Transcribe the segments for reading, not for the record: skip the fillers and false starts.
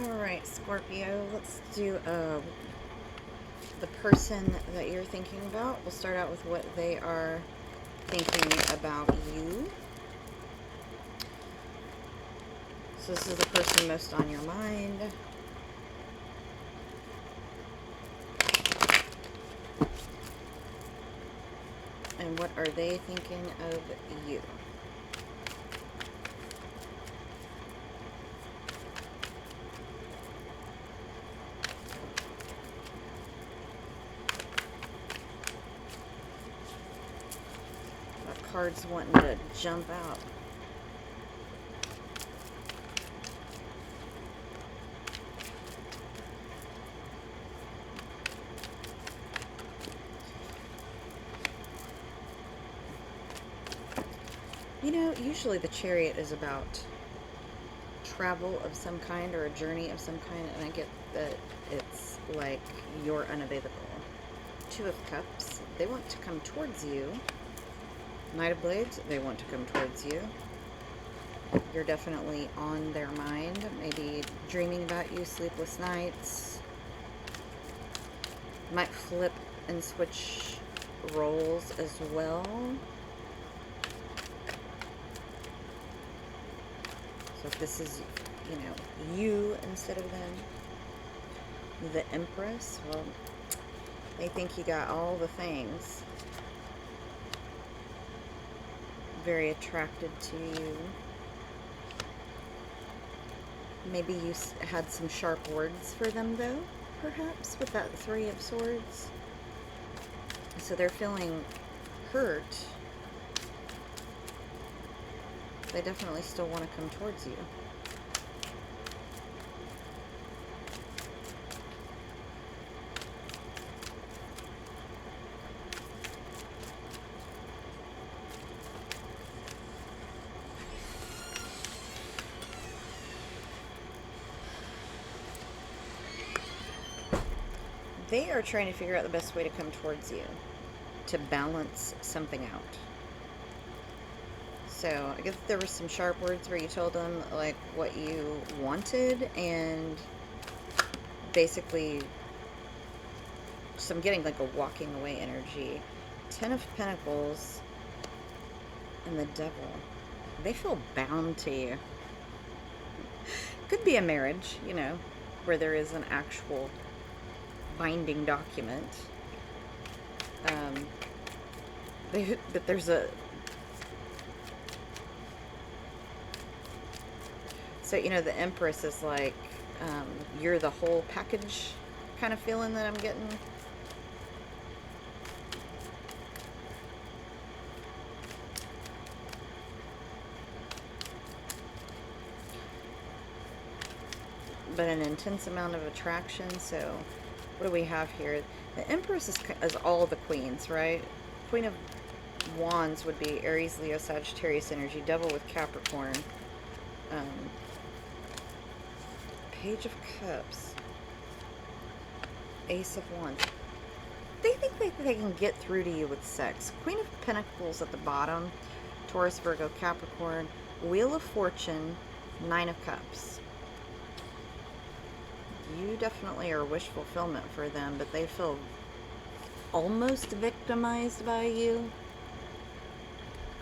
Alright, Scorpio, let's do the person that you're thinking about. We'll start out with what they are thinking about you. So this is the person most on your mind. And what are they thinking of you? That card's wanting to jump out. You know, usually the Chariot is about travel of some kind or a journey of some kind, and I get that it's like you're unavailable. Two of Cups, they want to come towards you. Knight of Blades, they want to come towards you. You're definitely on their mind, maybe dreaming about you, sleepless nights. Might flip and switch roles as well. So if this is, you know, you instead of them. The Empress, well, they think you got all the things. Very attracted to you. Maybe you had some sharp words for them, though, perhaps, with that Three of Swords. So they're feeling hurt. They definitely still want to come towards you. They are trying to figure out the best way to come towards you, to balance something out. So I guess there were some sharp words where you told them like what you wanted, and basically, so I'm getting like a walking away energy. 10 of Pentacles and the Devil. They feel bound to you. Could be a marriage, you know, where there is an actual binding document. But there's a... So, you know, the Empress is like, you're the whole package kind of feeling that I'm getting. But an intense amount of attraction. So what do we have here? The Empress is all the queens, right? Queen of Wands would be Aries, Leo, Sagittarius energy. Devil with Capricorn. Page of Cups. Ace of Wands. They think they can get through to you with sex. Queen of Pentacles at the bottom. Taurus, Virgo, Capricorn. Wheel of Fortune. Nine of Cups. You definitely are wish fulfillment for them, but they feel almost victimized by you.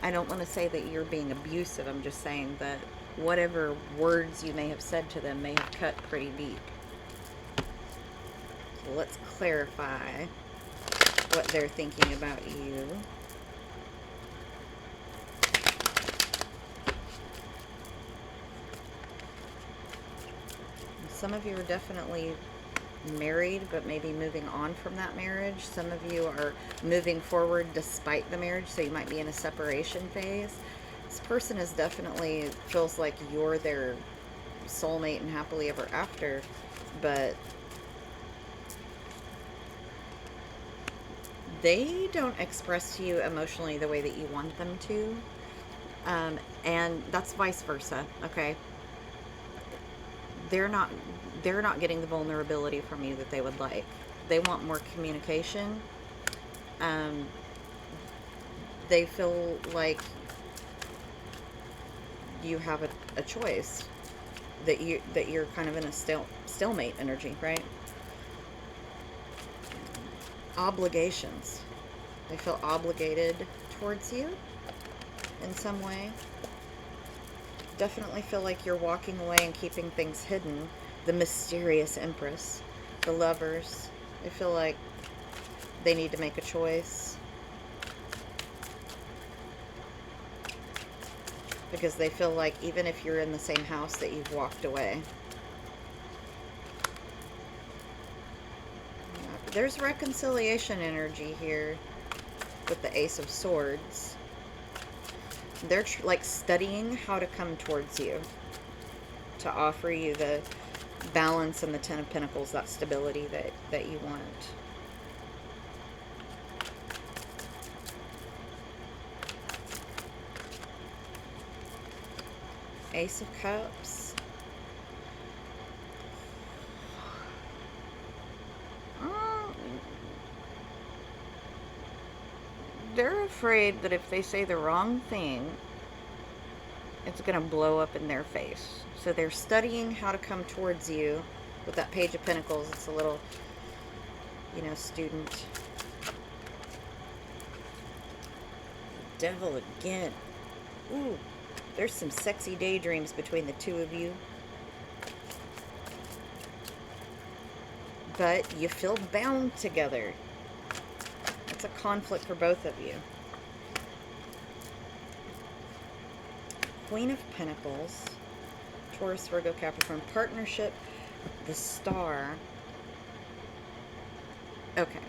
I don't want to say that you're being abusive. I'm just saying that whatever words you may have said to them may have cut pretty deep. So let's clarify what they're thinking about you. Some of you are definitely married, but maybe moving on from that marriage. Some of you are moving forward despite the marriage, so you might be in a separation phase. This person is definitely feels like you're their soulmate and happily ever after, but they don't express to you emotionally the way that you want them to, and that's vice versa. Okay, they're not getting the vulnerability from you that they would like. They want more communication. They feel like you have a choice. that you're kind of in a stalemate energy, right? Obligations. They feel obligated towards you in some way. Definitely feel like you're walking away and keeping things hidden. The mysterious Empress, the Lovers. They feel like they need to make a choice because they feel like even if you're in the same house that you've walked away. There's reconciliation energy here with the Ace of Swords. They're like studying how to come towards you to offer you the balance and the Ten of Pentacles, that stability that you want. Ace of Cups. They're afraid that if they say the wrong thing, it's going to blow up in their face. So they're studying how to come towards you with that Page of Pentacles. It's a little, you know, student. Devil again. Ooh, there's some sexy daydreams between the two of you. But you feel bound together. It's a conflict for both of you. Queen of Pentacles, Taurus, Virgo, Capricorn, partnership, the Star. Okay.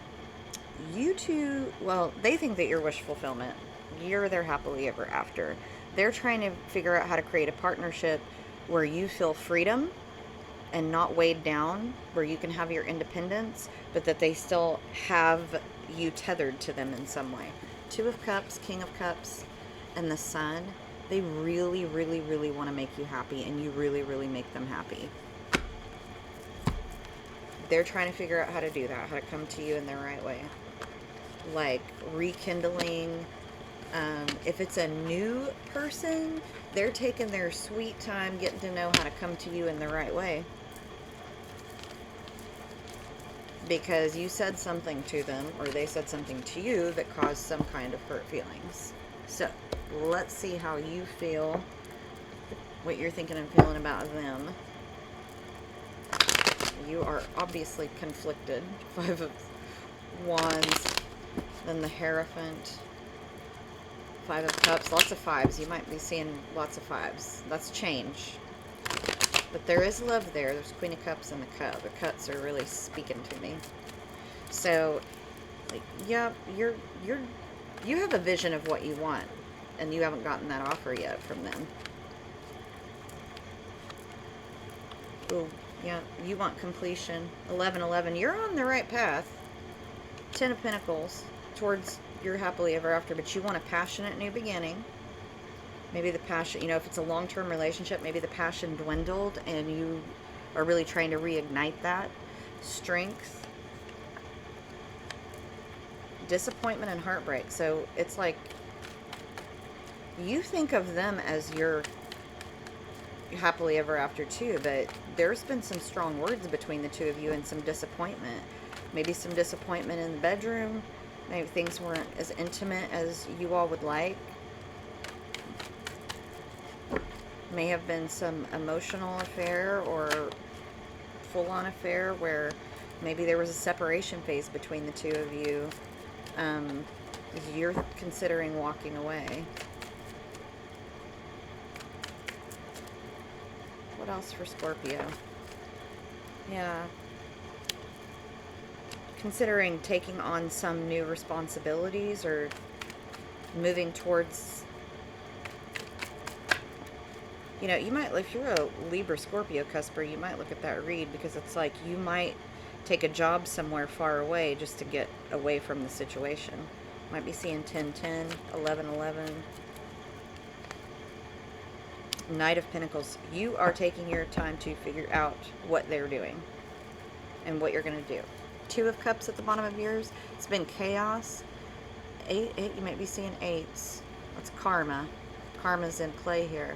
You two, well, they think that you're wish fulfillment. You're their happily ever after. They're trying to figure out how to create a partnership where you feel freedom and not weighed down, where you can have your independence, but that they still have you tethered to them in some way. Two of Cups, King of Cups, and the Sun. They really, really, really want to make you happy, and you really, really make them happy. They're trying to figure out how to do that, how to come to you in the right way. Like rekindling. If it's a new person, they're taking their sweet time getting to know how to come to you in the right way. Because you said something to them, or they said something to you that caused some kind of hurt feelings. So, let's see how you feel, what you're thinking and feeling about them. You are obviously conflicted. Five of Wands, then the Hierophant, Five of Cups, lots of fives. You might be seeing lots of fives. That's change. But there is love there. There's Queen of Cups and the Cup. The Cups are really speaking to me. So, like, yeah, you have a vision of what you want, and you haven't gotten that offer yet from them. Oh, yeah, you want completion. 11-11. You're on the right path. Ten of Pentacles towards your happily ever after, but you want a passionate new beginning. Maybe the passion, you know, if it's a long-term relationship, maybe the passion dwindled and you are really trying to reignite that. Strength. Disappointment and heartbreak. So it's like you think of them as your happily ever after too, but there's been some strong words between the two of you and some disappointment. Maybe some disappointment in the bedroom. Maybe things weren't as intimate as you all would like. May have been some emotional affair or full-on affair where maybe there was a separation phase between the two of you. You're considering walking away. What else for Scorpio? Yeah. Considering taking on some new responsibilities or moving towards, you know, you might, if you're a Libra Scorpio cusper, you might look at that read because it's like you might take a job somewhere far away just to get away from the situation. Might be seeing 10-10, 11-11. Knight of Pentacles. You are taking your time to figure out what they're doing and what you're going to do. Two of Cups at the bottom of yours. It's been chaos. Eight, you might be seeing eights. That's karma. Karma's in play here.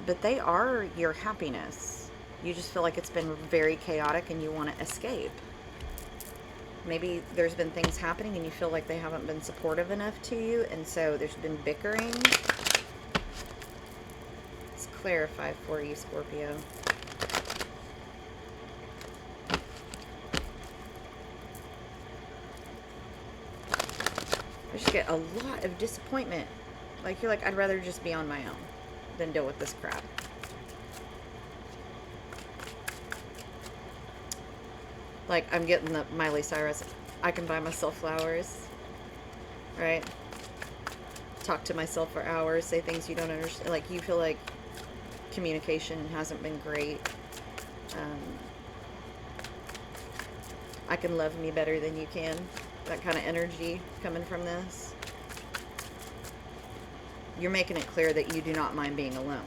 but they are your happiness. You just feel like it's been very chaotic and you want to escape. Maybe there's been things happening and you feel like they haven't been supportive enough to you, and so there's been bickering. Let's clarify for you, Scorpio. I just get a lot of disappointment. Like, you're like, I'd rather just be on my own than deal with this crap. Like, I'm getting the Miley Cyrus, I can buy myself flowers, right? Talk to myself for hours, say things you don't understand. Like, you feel like communication hasn't been great. I can love me better than you can. That kind of energy coming from this. You're making it clear that you do not mind being alone.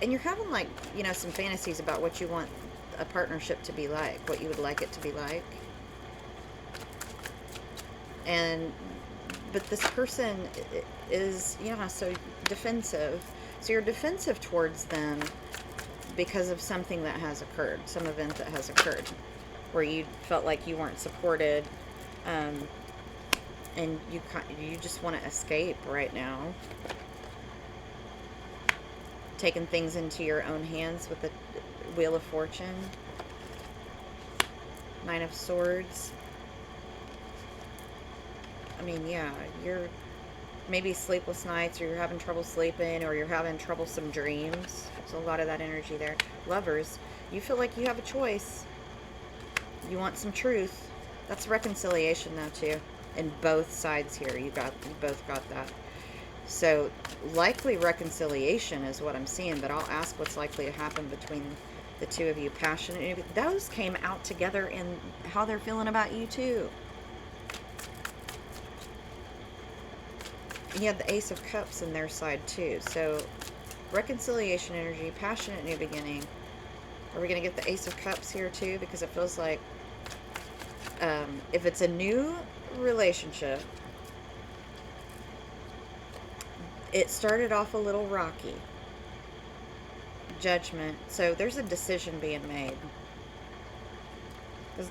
And you're having, like, you know, some fantasies about what you want a partnership to be like, what you would like it to be like. But this person is, you know, so defensive. So you're defensive towards them because of something that has occurred, some event that has occurred, where you felt like you weren't supported, and you just want to escape right now. Taking things into your own hands with the Wheel of Fortune, Nine of Swords. I mean, yeah, you're maybe sleepless nights, or you're having trouble sleeping, or you're having troublesome dreams. There's a lot of that energy there. Lovers, you feel like you have a choice. You want some truth. That's reconciliation though too. In both sides here, you both got that. So likely reconciliation is what I'm seeing, but I'll ask what's likely to happen between the two of you. Passionate. Those came out together in how they're feeling about you too. You had the Ace of Cups in their side too. So reconciliation energy, passionate new beginning. Are we going to get the Ace of Cups here too? Because it feels like if it's a new relationship, it started off a little rocky. Judgment. So there's a decision being made.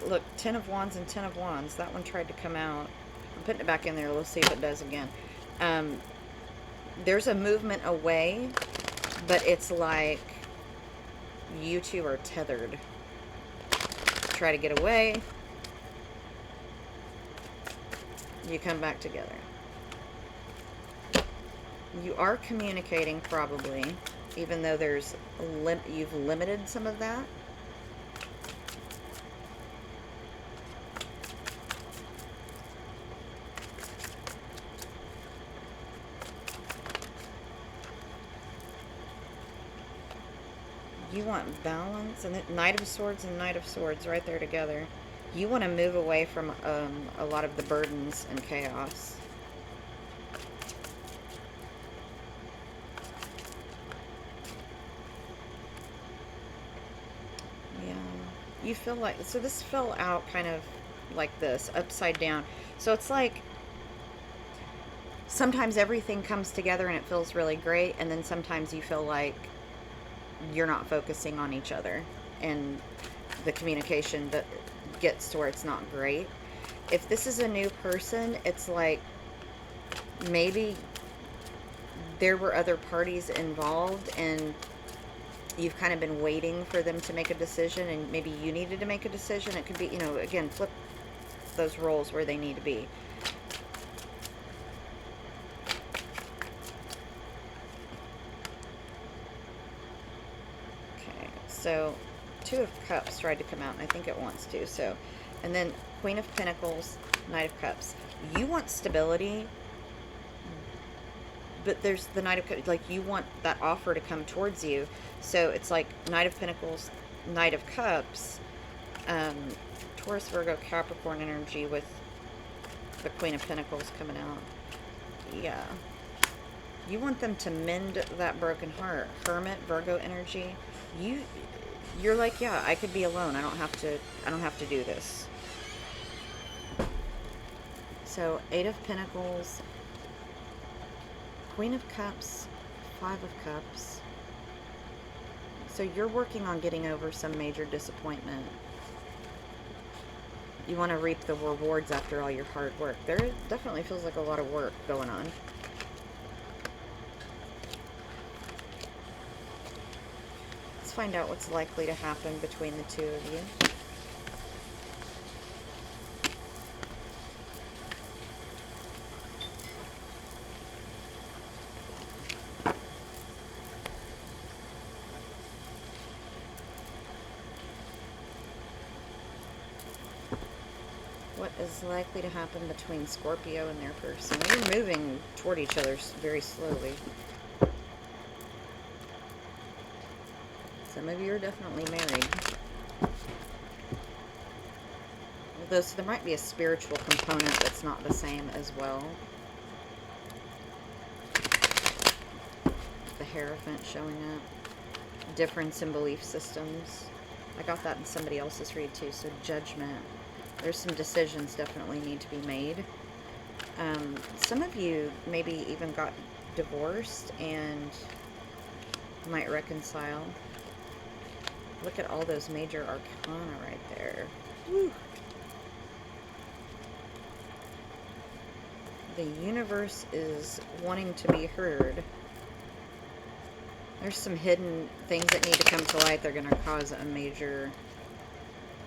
Look, 10 of Wands and 10 of Wands. That one tried to come out. I'm putting it back in there. We'll see if it does again. There's a movement away, but it's like you two are tethered. Try to get away. You come back together. You are communicating probably, even though there's you've limited some of that. You want balance, and the Knight of Swords and Knight of Swords right there together. You want to move away from a lot of the burdens and chaos. Yeah. You feel like, so this fell out kind of like this, upside down. So it's like sometimes everything comes together and it feels really great, and then sometimes you feel like you're not focusing on each other, and the communication that gets to where it's not great. If this is a new person, it's like maybe there were other parties involved and you've kind of been waiting for them to make a decision, and maybe you needed to make a decision. It could be, you know, again, flip those roles where they need to be. So, Two of Cups tried to come out, and I think it wants to. So, and then Queen of Pentacles, Knight of Cups. You want stability, but there's the Knight of Cups. Like, you want that offer to come towards you. So, it's like Knight of Pentacles, Knight of Cups, Taurus, Virgo, Capricorn energy with the Queen of Pentacles coming out. Yeah. You want them to mend that broken heart. Hermit, Virgo energy. You're like, yeah, I could be alone. I don't have to do this. So, Eight of Pentacles, Queen of Cups, Five of Cups. So you're working on getting over some major disappointment. You want to reap the rewards after all your hard work. There definitely feels like a lot of work going on. Let's find out what's likely to happen between the two of you. What is likely to happen between Scorpio and their person? You're moving toward each other very slowly. Some of you are definitely married. Although, so there might be a spiritual component that's not the same as well. The Hierophant showing up. Difference in belief systems. I got that in somebody else's read too, so Judgment. There's some decisions definitely need to be made. Some of you maybe even got divorced and might reconcile. Look at all those major arcana right there. Woo. The universe is wanting to be heard. There's some hidden things that need to come to light. They're going to cause a major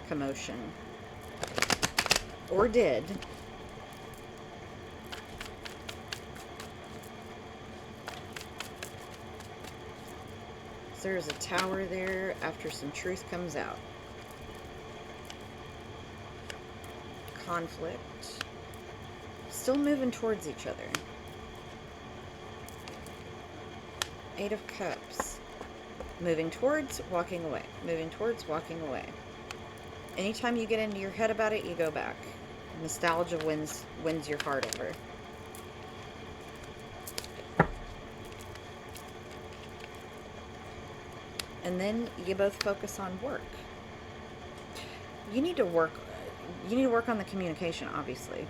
commotion. Or did. So there's a tower there after some truth comes out. Conflict. Still moving towards each other. Eight of Cups. Moving towards, walking away. Moving towards, walking away. Anytime you get into your head about it, you go back. Nostalgia wins your heart over. And then you both focus on work. You need to work on the communication, obviously.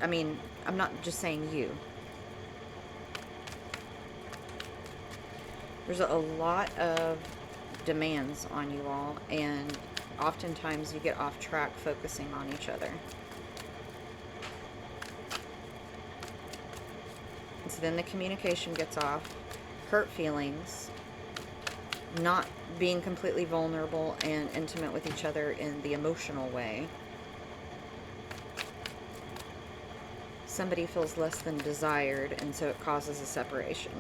I mean, I'm not just saying you. There's a lot of demands on you all, and oftentimes you get off track focusing on each other. And so then the communication gets off, hurt feelings, not being completely vulnerable and intimate with each other in the emotional way. Somebody feels less than desired, and so it causes a separation.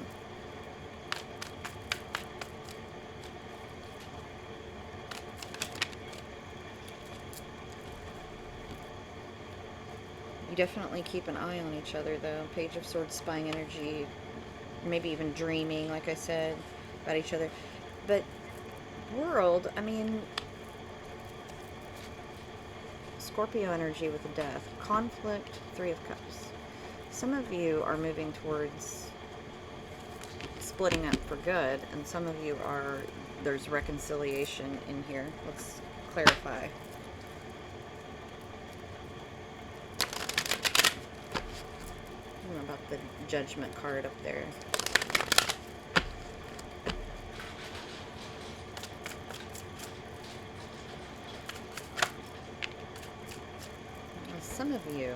You definitely keep an eye on each other, though. Page of Swords, spying energy, maybe even dreaming, like I said, about each other. But World, I mean, Scorpio energy with the Death. Conflict, Three of Cups. Some of you are moving towards splitting up for good, and some of you are, there's reconciliation in here. Let's clarify. I don't know about the Judgment card up there. Some of you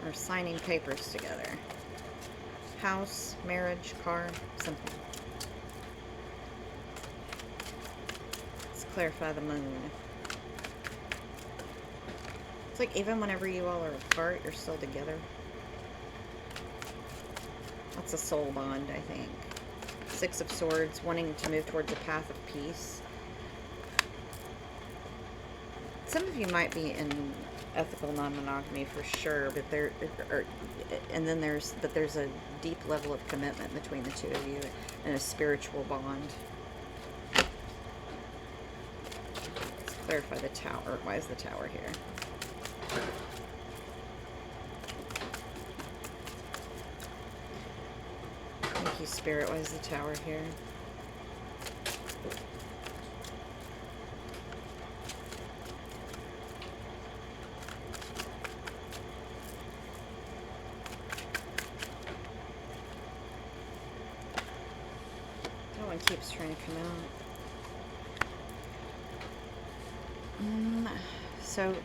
are signing papers together. House, marriage, car, something. Let's clarify the moon. It's like even whenever you all are apart, you're still together. That's a soul bond, I think. Six of Swords, wanting to move towards a path of peace. Some of you might be in ethical non-monogamy for sure, but there's a deep level of commitment between the two of you and a spiritual bond. Let's clarify the tower. Why is the tower here? Thank you, Spirit. Why is the tower here? keeps trying to come out. So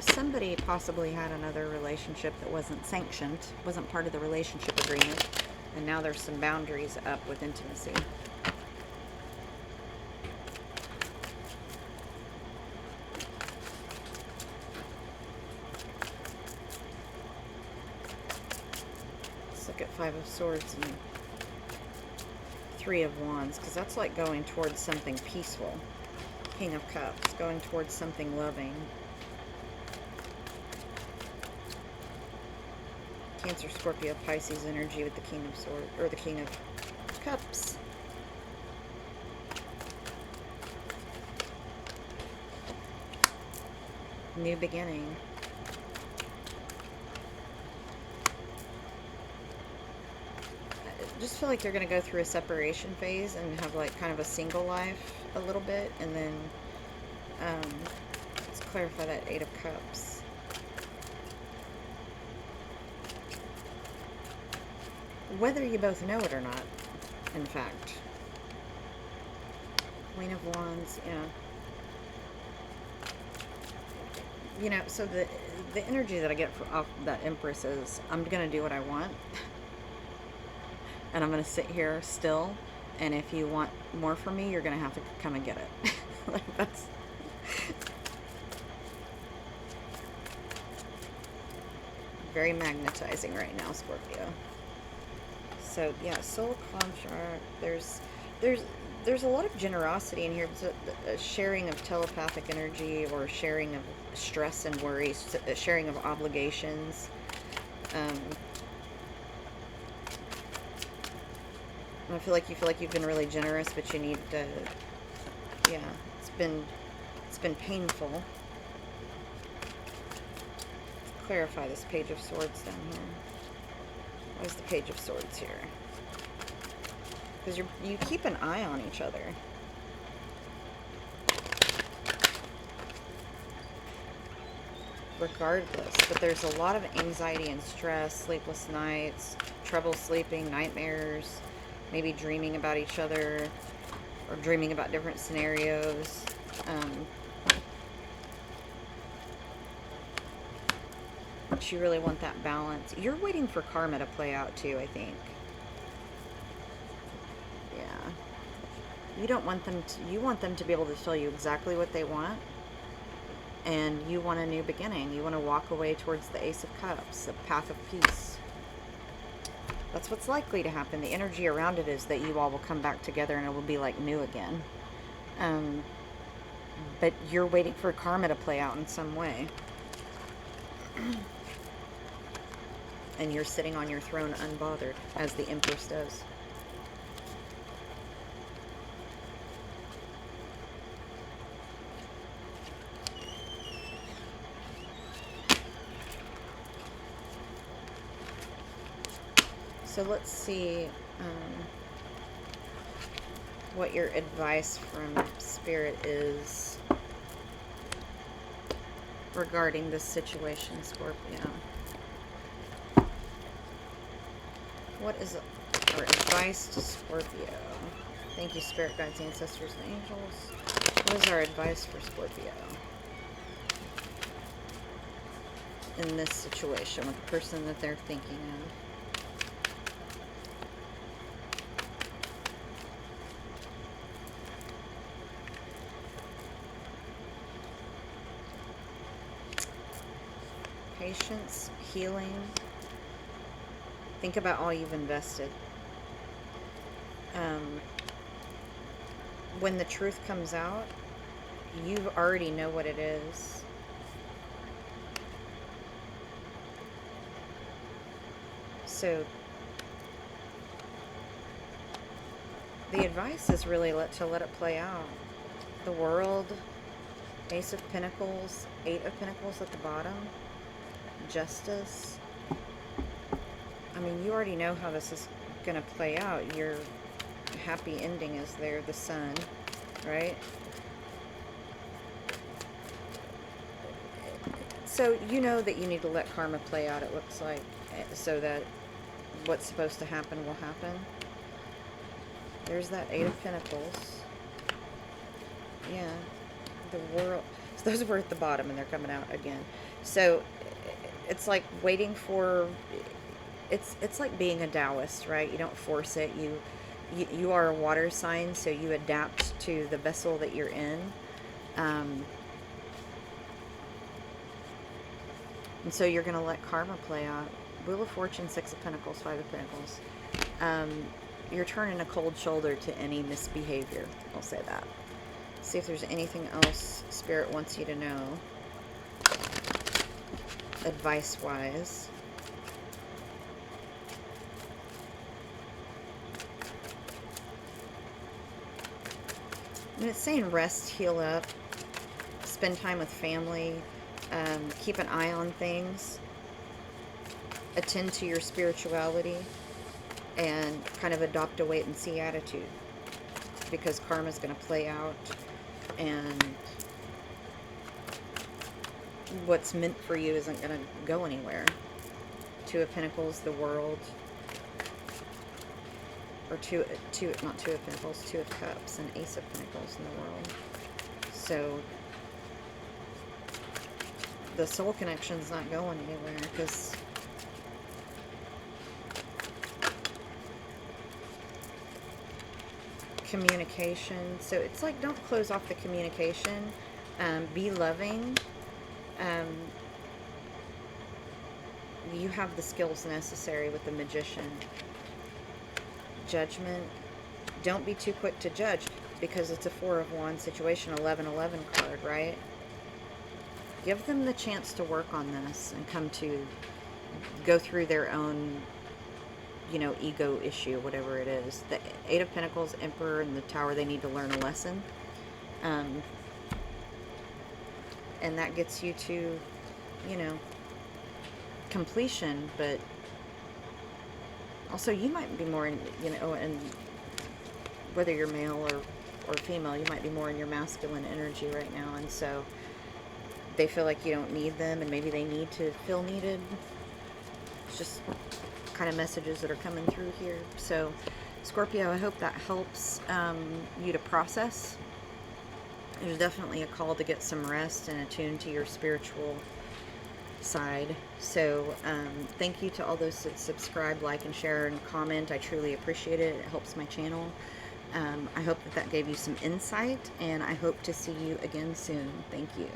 somebody possibly had another relationship that wasn't sanctioned, wasn't part of the relationship agreement, and now there's some boundaries up with intimacy. Let's look at Five of Swords and Three of Wands, because that's like going towards something peaceful. King of Cups, going towards something loving. Cancer, Scorpio, Pisces energy with the King of Swords, or the King of Cups. New beginning. I just feel like you're going to go through a separation phase and have like kind of a single life a little bit, and then let's clarify that Eight of Cups. Whether you both know it or not, in fact. Queen of Wands, yeah. You know, so the energy that I get off that Empress is, I'm going to do what I want. And I'm going to sit here still. And if you want more from me, you're going to have to come and get it. Like, that's... very magnetizing right now, Scorpio. So yeah, soul contract. There's a lot of generosity in here. It's a sharing of telepathic energy, or sharing of stress and worries, sharing of obligations. I feel like you've been really generous, but you need to. Yeah, it's been painful. Let's clarify this Page of Swords down here. Where's the Page of Swords here? Because you keep an eye on each other. Regardless, but there's a lot of anxiety and stress, sleepless nights, trouble sleeping, nightmares, maybe dreaming about each other, or dreaming about different scenarios. But you really want that balance. You're waiting for karma to play out too, I think. Yeah. You don't want them to, you want them to be able to tell you exactly what they want. And you want a new beginning. You want to walk away towards the Ace of Cups, the path of peace. That's what's likely to happen. The energy around it is that you all will come back together and it will be like new again. But you're waiting for karma to play out in some way. And you're sitting on your throne unbothered, as the Empress does. So let's see what your advice from Spirit is regarding this situation, Scorpio. What is our advice to Scorpio? Thank you, Spirit Guides, Ancestors, and Angels. What is our advice for Scorpio in this situation with the person that they're thinking of? Patience, healing. Think about all you've invested. When the truth comes out, you already know what it is. So the advice is really to let it play out. The World, Ace of Pentacles, Eight of Pentacles at the bottom, Justice. I mean, you already know how this is going to play out. Your happy ending is there, the Sun, right? So you know that you need to let karma play out, it looks like, so that what's supposed to happen will happen. There's that Eight of Pentacles. Yeah. The world. So those were at the bottom and they're coming out again. So it's like waiting for, it's like being a Taoist, right? You don't force it. You are a water sign, so you adapt to the vessel that you're in. And so you're going to let karma play out. Wheel of Fortune, Six of Pentacles, Five of Pentacles. You're turning a cold shoulder to any misbehavior. I'll say that. See if there's anything else Spirit wants you to know, advice-wise. And it's saying rest, heal up, spend time with family, keep an eye on things, attend to your spirituality, and kind of adopt a wait-and-see attitude, because karma's going to play out, and what's meant for you isn't going to go anywhere. Two of Pentacles, the World, or not Two of Pentacles, Two of Cups, and Ace of Pentacles in the World. So the soul connection's not going anywhere, because communication. So it's like, don't close off the communication. Be loving. You have the skills necessary with the Magician. Judgment. Don't be too quick to judge, because it's a Four of Wands situation, 11-11 card, right? Give them the chance to work on this and go through their own, you know, ego issue, whatever it is. The Eight of Pentacles, Emperor, and the Tower, they need to learn a lesson. And that gets you to, you know, completion, but also you might be more in, you know, and whether you're male or female, you might be more in your masculine energy right now, and so they feel like you don't need them, and maybe they need to feel needed. It's just kind of messages that are coming through here. So Scorpio, I hope that helps you to process. There's definitely a call to get some rest and attune to your spiritual side. So thank you to all those that subscribe, like, and share, and comment. I truly appreciate it. It helps my channel. I hope that gave you some insight, and I hope to see you again soon. Thank you.